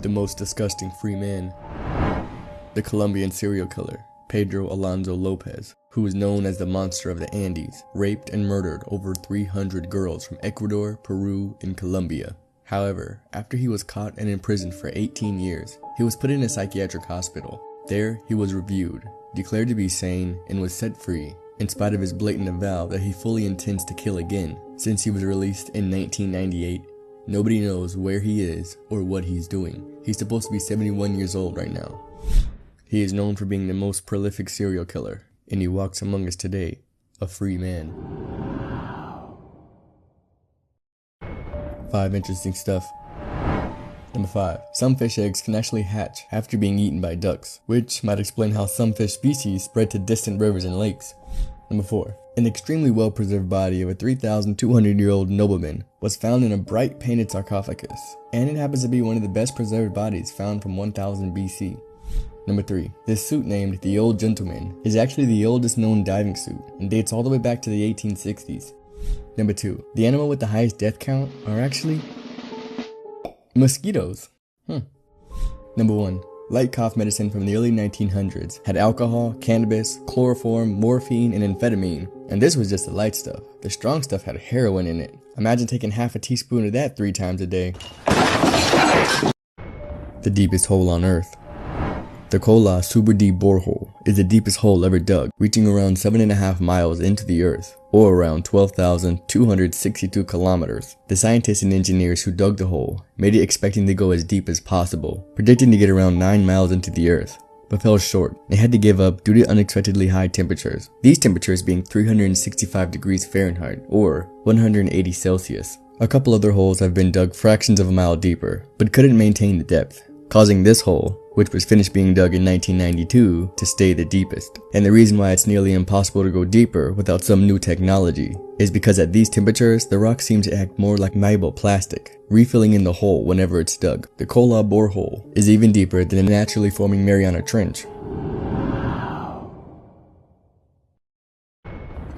The most disgusting free man. The Colombian serial killer, Pedro Alonso Lopez, who was known as the Monster of the Andes, raped and murdered over 300 girls from Ecuador, Peru, and Colombia. However, after he was caught and imprisoned for 18 years, he was put in a psychiatric hospital. There, he was reviewed, declared to be sane, and was set free, in spite of his blatant avowal that he fully intends to kill again. Since he was released in 1998, nobody knows where he is or what he's doing. He's supposed to be 71 years old right now. He is known for being the most prolific serial killer, and he walks among us today, a free man. 5 interesting stuff. Number 5. Some fish eggs can actually hatch after being eaten by ducks, which might explain how some fish species spread to distant rivers and lakes. Number 4. An extremely well-preserved body of a 3,200-year-old nobleman was found in a bright painted sarcophagus, and it happens to be one of the best preserved bodies found from 1000 BC. Number 3. This suit named the Old Gentleman is actually the oldest known diving suit and dates all the way back to the 1860s. Number 2. The animal with the highest death count are actually mosquitoes. Number 1. Light cough medicine from the early 1900s had alcohol, cannabis, chloroform, morphine, and amphetamine. And this was just the light stuff. The strong stuff had heroin in it. Imagine taking half a teaspoon of that 3 times a day. The deepest hole on Earth. The Kola Super Deep Borehole is the deepest hole ever dug, reaching around 7.5 miles into the Earth, or around 12,262 kilometers. The scientists and engineers who dug the hole made it expecting to go as deep as possible, predicting to get around 9 miles into the Earth, but fell short. They had to give up due to unexpectedly high temperatures, these temperatures being 365 degrees Fahrenheit, or 180 Celsius. A couple other holes have been dug fractions of a mile deeper, but couldn't maintain the depth, causing this hole, which was finished being dug in 1992, to stay the deepest. And the reason why it's nearly impossible to go deeper without some new technology is because at these temperatures, the rock seems to act more like malleable plastic, refilling in the hole whenever it's dug. The Kola borehole is even deeper than the naturally forming Mariana Trench.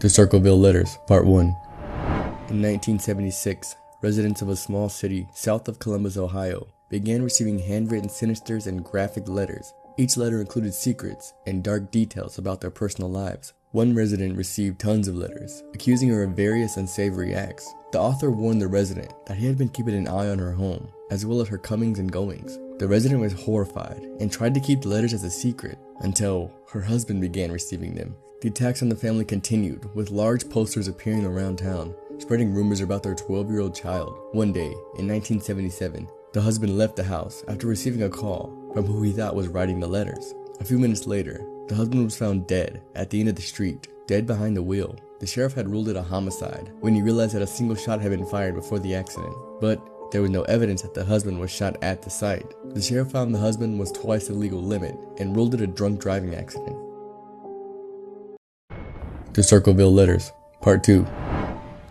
The Circleville Letters, Part 1. In 1976, residents of a small city south of Columbus, Ohio, began receiving handwritten sinisters and graphic letters. Each letter included secrets and dark details about their personal lives. One resident received tons of letters, accusing her of various unsavory acts. The author warned the resident that he had been keeping an eye on her home, as well as her comings and goings. The resident was horrified and tried to keep the letters as a secret until her husband began receiving them. The attacks on the family continued, with large posters appearing around town, spreading rumors about their 12-year-old child. One day, in 1977, the husband left the house after receiving a call from who he thought was writing the letters. A few minutes later, the husband was found dead at the end of the street, dead behind the wheel. The sheriff had ruled it a homicide when he realized that a single shot had been fired before the accident, but there was no evidence that the husband was shot at the site. The sheriff found the husband was twice the legal limit and ruled it a drunk driving accident. The Circleville Letters, Part 2.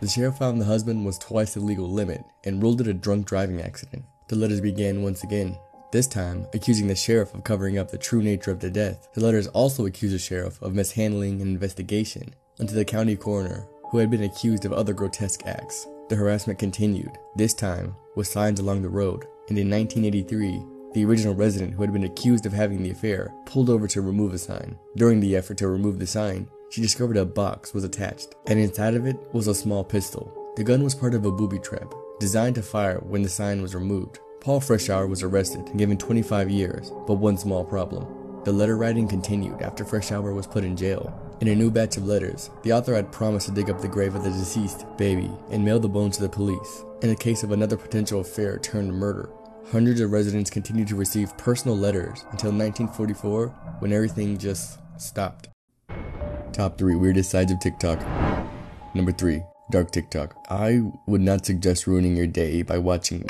The sheriff found the husband was twice the legal limit and ruled it a drunk driving accident. The letters began once again, this time accusing the sheriff of covering up the true nature of the death. The letters also accused the sheriff of mishandling an investigation into the county coroner, who had been accused of other grotesque acts. The harassment continued, this time with signs along the road, and in 1983, the original resident who had been accused of having the affair pulled over to remove a sign. During the effort to remove the sign, she discovered a box was attached, and inside of it was a small pistol. The gun was part of a booby trap, designed to fire when the sign was removed. Paul Freshour was arrested and given 25 years, but one small problem. The letter writing continued after Freshour was put in jail. In a new batch of letters, the author had promised to dig up the grave of the deceased baby and mail the bones to the police. In the case of another potential affair turned murder, hundreds of residents continued to receive personal letters until 1944, when everything just stopped. Top 3 weirdest sides of TikTok. Number 3. Dark TikTok. I would not suggest ruining your day by watching.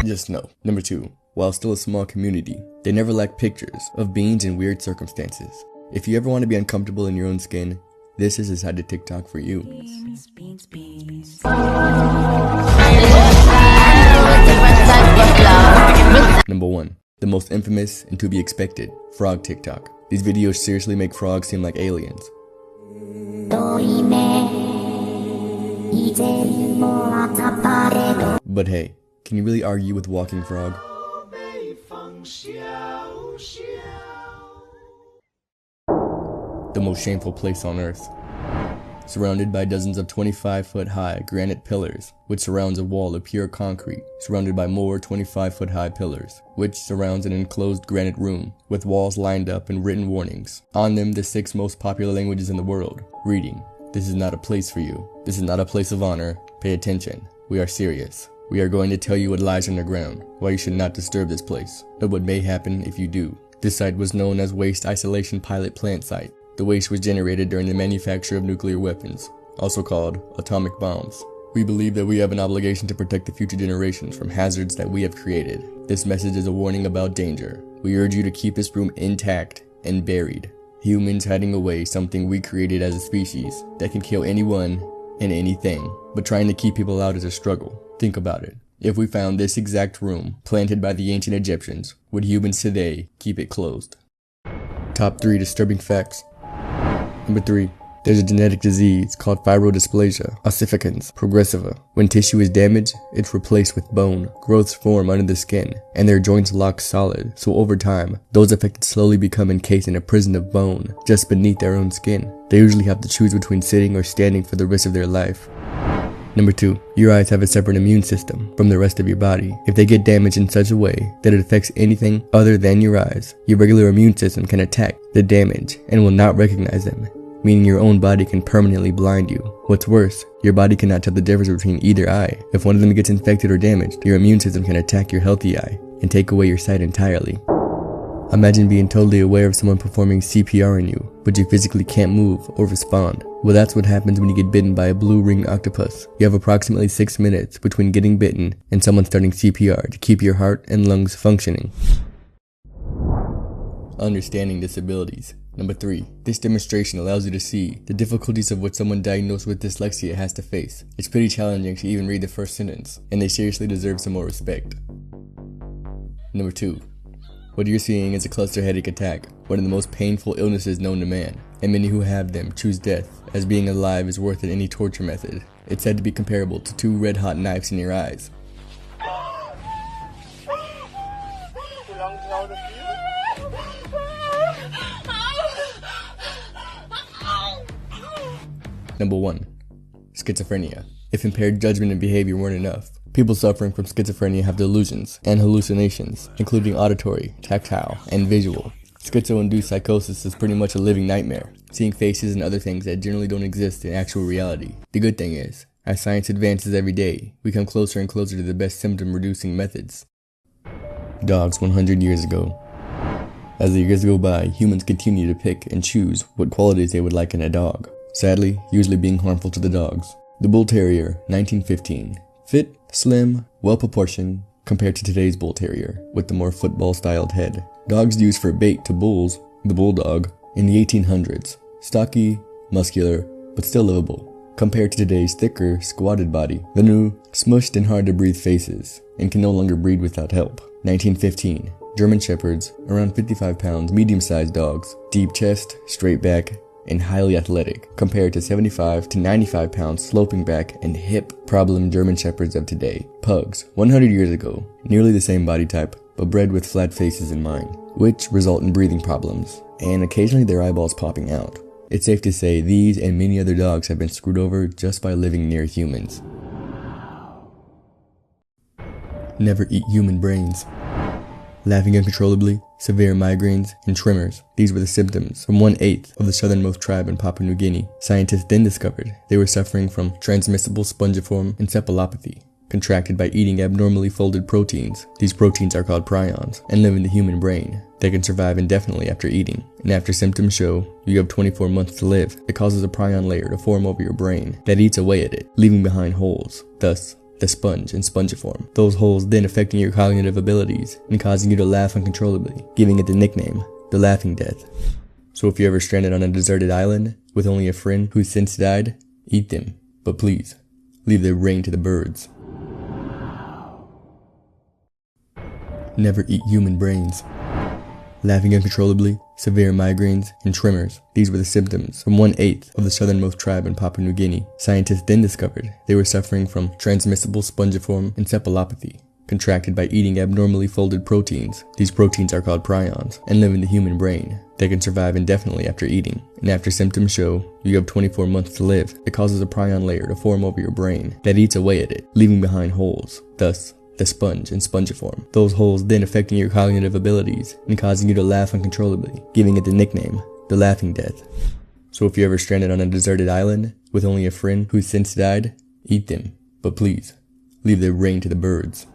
Just no. Number 2. While still a small community, they never lack pictures of beings in weird circumstances. If you ever want to be uncomfortable in your own skin, this is a side of TikTok for you. Number 1. The most infamous and to be expected, frog TikTok. These videos seriously make frogs seem like aliens. But hey, can you really argue with Walking Frog? The most shameful place on earth. Surrounded by dozens of 25-foot-high granite pillars, which surrounds a wall of pure concrete, surrounded by more 25-foot-high pillars, which surrounds an enclosed granite room, with walls lined up and written warnings. On them, the 6 most popular languages in the world, reading, "This is not a place for you. This is not a place of honor. Pay attention. We are serious. We are going to tell you what lies underground, why you should not disturb this place, but what may happen if you do." This site was known as Waste Isolation Pilot Plant Site. The waste was generated during the manufacture of nuclear weapons, also called atomic bombs. We believe that we have an obligation to protect the future generations from hazards that we have created. This message is a warning about danger. We urge you to keep this room intact and buried. Humans hiding away something we created as a species that can kill anyone and anything, but trying to keep people out is a struggle. Think about it. If we found this exact room planted by the ancient Egyptians, would humans today keep it closed? Top 3 disturbing facts. Number 3. There's a genetic disease called fibrodysplasia ossificans progressiva. When tissue is damaged, it's replaced with bone. Growths form under the skin, and their joints lock solid, so over time, those affected slowly become encased in a prison of bone, just beneath their own skin. They usually have to choose between sitting or standing for the rest of their life. Number 2. Your eyes have a separate immune system from the rest of your body. If they get damaged in such a way that it affects anything other than your eyes, your regular immune system can attack the damage and will not recognize them, meaning your own body can permanently blind you. What's worse, your body cannot tell the difference between either eye. If one of them gets infected or damaged, your immune system can attack your healthy eye and take away your sight entirely. Imagine being totally aware of someone performing CPR on you, but you physically can't move or respond. Well, that's what happens when you get bitten by a blue-ringed octopus. You have approximately 6 minutes between getting bitten and someone starting CPR to keep your heart and lungs functioning. Understanding disabilities. Number 3. This demonstration allows you to see the difficulties of what someone diagnosed with dyslexia has to face. It's pretty challenging to even read the first sentence, and they seriously deserve some more respect. Number 2. What you're seeing is a cluster headache attack, one of the most painful illnesses known to man, and many who have them choose death, as being alive is worse than any torture method. It's said to be comparable to 2 red-hot knives in your eyes. Number 1. Schizophrenia. If impaired judgment and behavior weren't enough, people suffering from schizophrenia have delusions and hallucinations, including auditory, tactile, and visual. Schizo-induced psychosis is pretty much a living nightmare, seeing faces and other things that generally don't exist in actual reality. The good thing is, as science advances every day, we come closer and closer to the best symptom-reducing methods. Dogs 100 years ago. As the years go by, humans continue to pick and choose what qualities they would like in a dog, sadly, usually being harmful to the dogs. The Bull Terrier, 1915. Fit, slim, well-proportioned, compared to today's Bull Terrier, with the more football-styled head. Dogs used for bait to bulls, the Bulldog, in the 1800s. Stocky, muscular, but still livable, compared to today's thicker, squatted body. The new, smushed and hard-to-breathe faces, and can no longer breathe without help. 1915. German Shepherds, around 55 pounds, medium-sized dogs. Deep chest, straight back, and highly athletic, compared to 75 to 95 pounds sloping back and hip problem German Shepherds of today. Pugs, 100 years ago, nearly the same body type, but bred with flat faces in mind, which result in breathing problems, and occasionally their eyeballs popping out. It's safe to say these and many other dogs have been screwed over just by living near humans. Never eat human brains. Laughing uncontrollably, severe migraines, and tremors. These were the symptoms from 1/8 of the southernmost tribe in Papua New Guinea. Scientists then discovered they were suffering from transmissible spongiform encephalopathy, contracted by eating abnormally folded proteins. These proteins are called prions and live in the human brain. They can survive indefinitely after eating, and after symptoms show you have 24 months to live. It causes a prion layer to form over your brain that eats away at it, leaving behind holes, thus the sponge and spongiform. Those holes then affecting your cognitive abilities and causing you to laugh uncontrollably, giving it the nickname, the laughing death. So if you're ever stranded on a deserted island with only a friend who's since died, eat them, but please, leave their brain to the birds. Never eat human brains. laughing uncontrollably, severe migraines, and tremors. These were the symptoms from 1/8 of the southernmost tribe in Papua New Guinea. Scientists then discovered they were suffering from transmissible spongiform encephalopathy, contracted by eating abnormally folded proteins. These proteins are called prions and live in the human brain. They can survive indefinitely after eating, and after symptoms show you have 24 months to live, it causes a prion layer to form over your brain that eats away at it, leaving behind holes, thus the sponge and spongiform. Those holes then affecting your cognitive abilities and causing you to laugh uncontrollably, giving it the nickname, the laughing death. So if you're ever stranded on a deserted island with only a friend who's since died, eat them, but please, leave their brain to the birds.